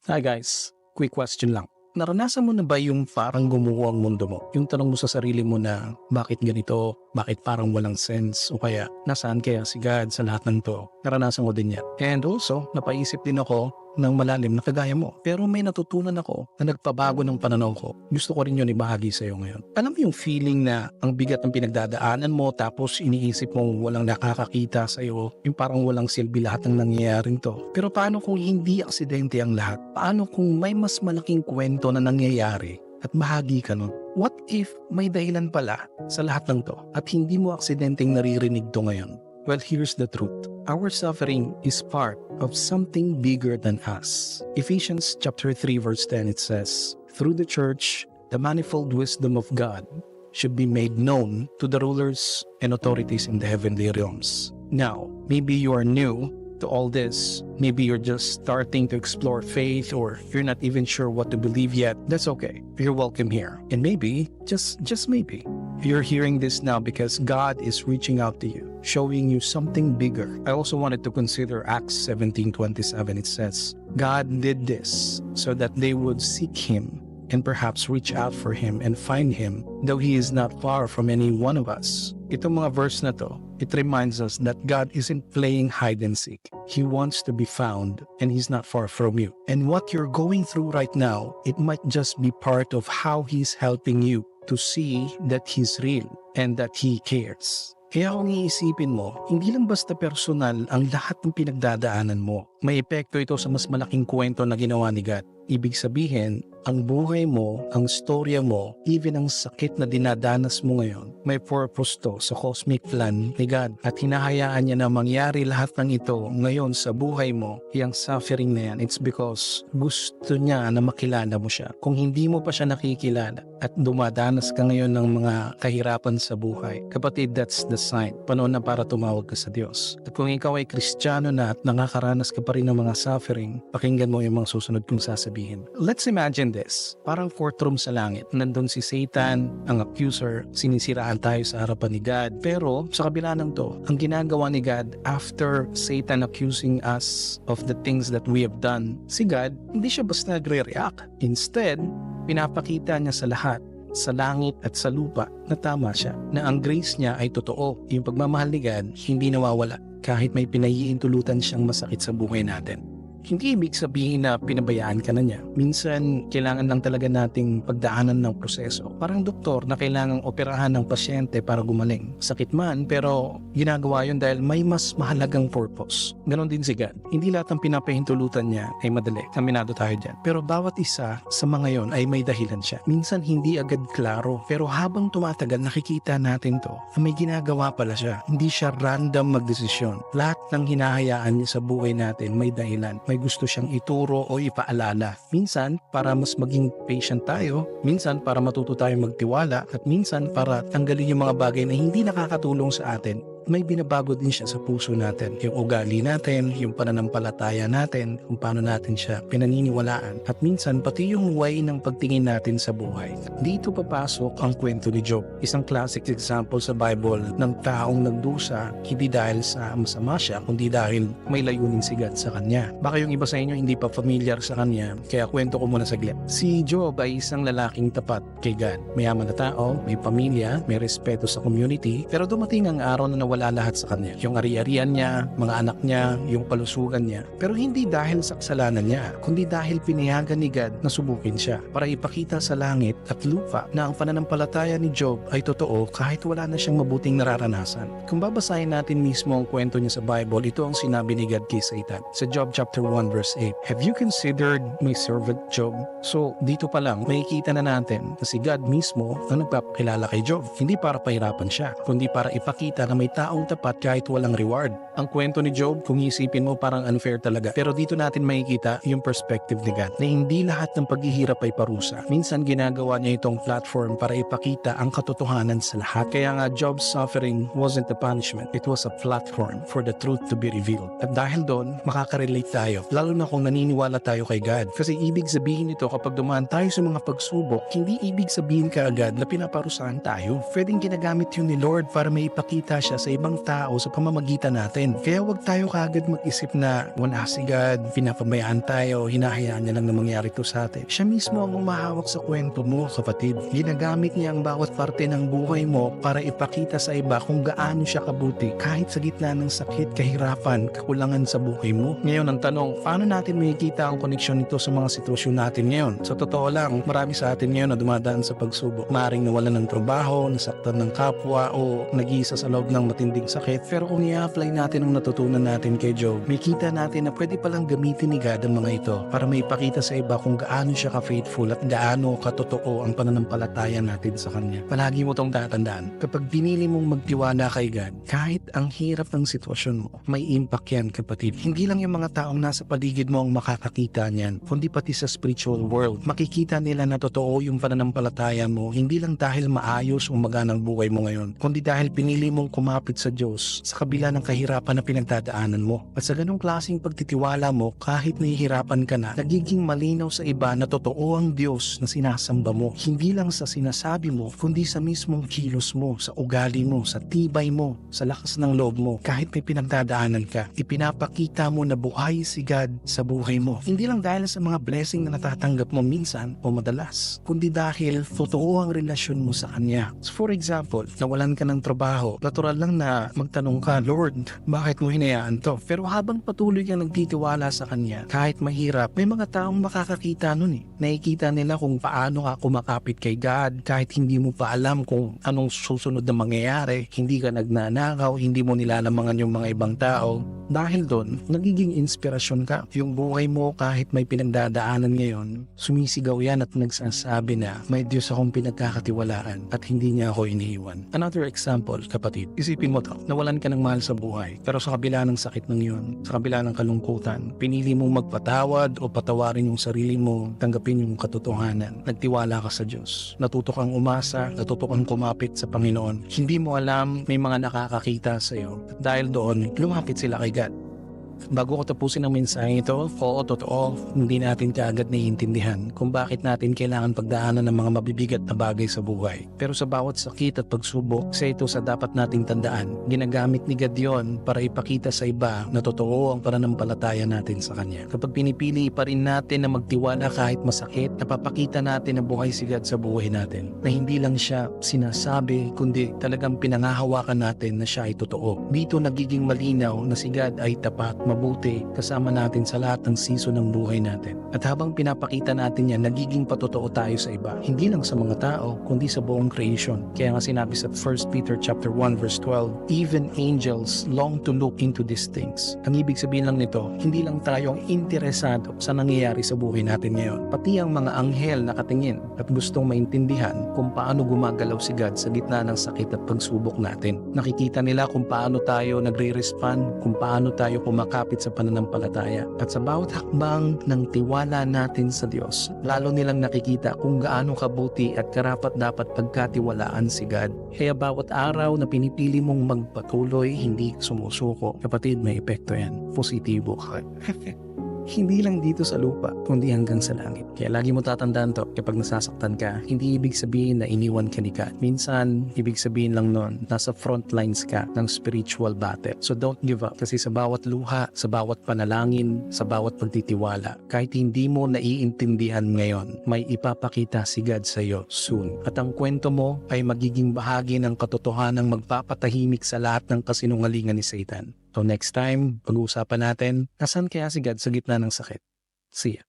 Hi guys, quick question lang. Naranasan mo na ba yung parang gumuho ang mundo mo? Yung tanong mo sa sarili mo na bakit ganito, bakit parang walang sense, o kaya nasaan kaya si God sa lahat ng to? Naranasan ko din yan. And also, napaisip din ako ng malalim na kagaya mo. Pero may natutunan ako na nagpabago ng pananaw ko. Gusto ko rin yun ibahagi sa'yo ngayon. Alam mo yung feeling na ang bigat ng pinagdadaanan mo tapos iniisip mong walang nakakakita sa'yo, yung parang walang silbi lahat ng nangyayaring to. Pero paano kung hindi aksidente ang lahat? Paano kung may mas malaking kwento na nangyayari at bahagi ka nun? What if may dahilan pala sa lahat ng to at hindi mo aksidenteng naririnig to ngayon? Well, here's the truth. Our suffering is part of something bigger than us. Ephesians chapter 3 verse 10 it says, "Through the church, the manifold wisdom of God should be made known to the rulers and authorities in the heavenly realms." Now, maybe you are new to all this. Maybe you're just starting to explore faith, or you're not even sure what to believe yet. That's okay. You're welcome here. And maybe, just maybe, you're hearing this now because God is reaching out to you, showing you something bigger. I also wanted to consider Acts 17:27. It says, God did this so that they would seek Him and perhaps reach out for Him and find Him, though He is not far from any one of us. Itong mga verse na to, it reminds us that God isn't playing hide and seek. He wants to be found and He's not far from you. And what you're going through right now, it might just be part of how He's helping you to see that He's real and that He cares. Kaya kung iisipin mo, hindi lang basta personal ang lahat ng pinagdadaanan mo. May epekto ito sa mas malaking kwento na ginawa ni God. Ibig sabihin, ang buhay mo, ang storya mo, even ang sakit na dinadanas mo ngayon, may purpose to sa cosmic plan ni God. At hinahayaan niya na mangyari lahat ng ito ngayon sa buhay mo, yung suffering na yan, it's because gusto niya na makilala mo siya. Kung hindi mo pa siya nakikilala at dumadanas ka ngayon ng mga kahirapan sa buhay, kapatid, that's the sign. Panahon na para tumawag ka sa Diyos. At kung ikaw ay Kristiyano na at nakakaranas ka pa rin ng mga suffering, pakinggan mo yung mga susunod kong sasabihin. Let's imagine this. Parang courtroom sa langit. Nandun si Satan, ang accuser, sinisiraan tayo sa harapan ni God. Pero sa kabila ng to, ang ginagawa ni God after Satan accusing us of the things that we have done, si God, hindi siya basta nagre-react. Instead, pinapakita niya sa lahat, sa langit at sa lupa, na tama siya, na ang grace niya ay totoo. Yung pagmamahal ni God, hindi nawawala kahit may pinaiintulutan siyang masakit sa buhay natin. Hindi ibig sabihin na pinabayaan ka na niya. Minsan, kailangan lang talaga nating pagdaanan ng proseso. Parang doktor na kailangang operahan ng pasyente para gumaling. Sakit man, pero ginagawa yun dahil may mas mahalagang purpose. Ganon din si God. Hindi lahat ng pinapahintulutan niya ay madali. Kaminado tayo dyan. Pero bawat isa sa mga yon ay may dahilan siya. Minsan hindi agad klaro, pero habang tumatagal nakikita natin to na may ginagawa pala siya. Hindi siya random magdesisyon. Lahat ng hinahayaan niya sa buhay natin may dahilan. May gusto siyang ituro o ipaalala. Minsan, para mas maging patient tayo. Minsan, para matuto tayong magtiwala. At minsan, para tanggalin yung mga bagay na hindi nakakatulong sa atin. May binabago din siya sa puso natin. Yung ugali natin, yung pananampalataya natin, kung paano natin siya pinaniniwalaan. At minsan, pati yung way ng pagtingin natin sa buhay. Dito papasok ang kwento ni Job. Isang classic example sa Bible ng taong nagdusa, hindi dahil sa masama siya, kundi dahil may layunin si God sa kanya. Baka yung iba sa inyo hindi pa familiar sa kanya, kaya kwento ko muna saglit. Si Job ay isang lalaking tapat kay God. Mayaman na tao, may pamilya, may respeto sa community, pero dumating ang araw na nawala lahat sa kanya. Yung ari-arian niya, mga anak niya, yung kalusugan niya. Pero hindi dahil sa kasalanan niya, kundi dahil pinayagan ni God na subukin siya para ipakita sa langit at lupa na ang pananampalataya ni Job ay totoo kahit wala na siyang mabuting nararanasan. Kung babasahin natin mismo ang kwento niya sa Bible, ito ang sinabi ni God kay Satan. Sa Job chapter 1 verse 8, "Have you considered my servant Job?" So, dito pa lang, makikita na natin na si God mismo ang nagpapakilala kay Job. Hindi para pahirapan siya, kundi para ipakita na may taong tapat kahit walang reward. Ang kwento ni Job, kung isipin mo, parang unfair talaga. Pero dito natin makikita yung perspective ni God na hindi lahat ng paghihirap ay parusa. Minsan ginagawa niya itong platform para ipakita ang katotohanan sa lahat. Kaya nga Job's suffering wasn't a punishment. It was a platform for the truth to be revealed. At dahil doon, makakarelate tayo. Lalo na kung naniniwala tayo kay God. Kasi ibig sabihin nito, kapag dumaan tayo sa mga pagsubok, hindi ibig sabihin kaagad na pinaparusahan tayo. Pwedeng ginagamit yun ni Lord para may ipakita siya sa sa ibang tao sa pamamagitan natin. Kaya huwag tayo kagad mag-isip na wala si God, pinapabayaan tayo, hinahayaan niya lang na mangyari to sa atin. Siya mismo ang umahawak sa kwento mo, kapatid. Ginagamit niya ang bawat parte ng buhay mo para ipakita sa iba kung gaano siya kabuti kahit sa gitna ng sakit, kahirapan, kakulangan sa buhay mo. Ngayon ang tanong, paano natin makikita ang koneksyon nito sa mga sitwasyon natin ngayon? Sa totoo lang, marami sa atin ngayon na dumadaan sa pagsubok. Maaring nawalan ng trabaho, nasaktan ng kapwa o nag-iisa sa loob ng matinding sakit. Pero kung i-apply natin ang natutunan natin kay Job, makita natin na pwede palang gamitin ni God ang mga ito para maipakita sa iba kung gaano siya ka-faithful at gaano katotoo ang pananampalataya natin sa Kanya. Palagi mo tong tatandaan. Kapag pinili mong magtiwala kay God, kahit ang hirap ng sitwasyon mo, may impact yan, kapatid. Hindi lang yung mga taong nasa paligid mo ang makakakita niyan, kundi pati sa spiritual world. Makikita nila na totoo yung pananampalataya mo, hindi lang dahil maayos o maganang buhay mo ngayon, kundi dahil pinili mong kumapit sa Diyos sa kabila ng kahirapan na pinagdadaanan mo. At sa ganong klaseng pagtitiwala mo, kahit nahihirapan ka na, nagiging malinaw sa iba na totoo ang Diyos na sinasamba mo. Hindi lang sa sinasabi mo, kundi sa mismong kilos mo, sa ugali mo, sa tibay mo, sa lakas ng loob mo. Kahit may pinagdadaanan ka, ipinapakita mo na buhay si God sa buhay mo. Hindi lang dahil sa mga blessing na natatanggap mo minsan o madalas, kundi dahil totoo ang relasyon mo sa Kanya. So for example, nawalan ka ng trabaho, natural lang na magtanong ka, Lord, bakit mo hinayaan to? Pero habang patuloy kang nagtitiwala sa Kanya, kahit mahirap, may mga taong makakakita nun eh. Nakikita nila kung paano ka kumakapit kay God, kahit hindi mo pa alam kung anong susunod na mangyayari, hindi ka nagnanakaw, hindi mo nilalamangan yung mga ibang tao. Dahil doon, nagiging inspirasyon ka. Yung buhay mo kahit may pinagdadaanan ngayon, sumisigaw yan at nagsasabi na may Diyos akong pinagkakatiwalaan at hindi niya ako iniiwan. Another example, kapatid, isipin mo to, nawalan ka ng mahal sa buhay, pero sa kabila ng sakit ng yun, sa kabila ng kalungkutan, pinili mong magpatawad o patawarin yung sarili mo, tanggapin yung katotohanan, nagtiwala ka sa Diyos, natuto kang umasa, natuto kang kumapit sa Panginoon. Hindi mo alam may mga nakakakita sa iyo. Dahil doon, lumapit sila kay God. Bago ko tapusin ang mensahe ito, oo, totoo, hindi natin kaagad naiintindihan kung bakit natin kailangan pagdaanan ng mga mabibigat na bagay sa buhay. Pero sa bawat sakit at pagsubok, isa ito sa dapat nating tandaan. Ginagamit ni God yun para ipakita sa iba na totoo ang pananampalataya natin sa Kanya. Kapag pinipili pa rin natin na magtiwala kahit masakit, napapakita natin na buhay si God sa buhay natin. Na hindi lang siya sinasabi, kundi talagang pinangahawakan natin na siya ay totoo. Dito nagiging malinaw na si God ay tapat, mabuti, kasama natin sa lahat ng season ng buhay natin. At habang pinapakita natin yan, nagiging patotoo tayo sa iba. Hindi lang sa mga tao, kundi sa buong creation. Kaya nga sinabi sa 1 Peter chapter 1 verse 12, even angels long to look into these things. Ang ibig sabihin lang nito, hindi lang tayo ang interesado sa nangyayari sa buhay natin ngayon. Pati ang mga anghel nakatingin at gustong maintindihan kung paano gumagalaw si God sa gitna ng sakit at pagsubok natin. Nakikita nila kung paano tayo nagre-respond, kung paano tayo kumakapit sa pananampalataya. At sa bawat hakbang ng tiwala natin sa Diyos, lalo nilang nakikita kung gaano kabuti at karapat dapat pagkatiwalaan si God. Kaya bawat araw na pinipili mong magpatuloy, hindi sumusuko, kapatid, may epekto yan. Positibo ka. Hindi lang dito sa lupa, kundi hanggang sa langit. Kaya lagi mo tatandaan to, kapag nasasaktan ka, hindi ibig sabihin na iniwan ka ni God. Minsan, ibig sabihin lang nun, nasa front lines ka ng spiritual battle. So don't give up, kasi sa bawat luha, sa bawat panalangin, sa bawat pagtitiwala, kahit hindi mo naiintindihan ngayon, may ipapakita si God sa iyo soon. At ang kwento mo ay magiging bahagi ng katotohanang magpapatahimik sa lahat ng kasinungalingan ni Satan. So next time, pag-uusapan natin, nasan kaya si God sa gitna ng sakit? See ya.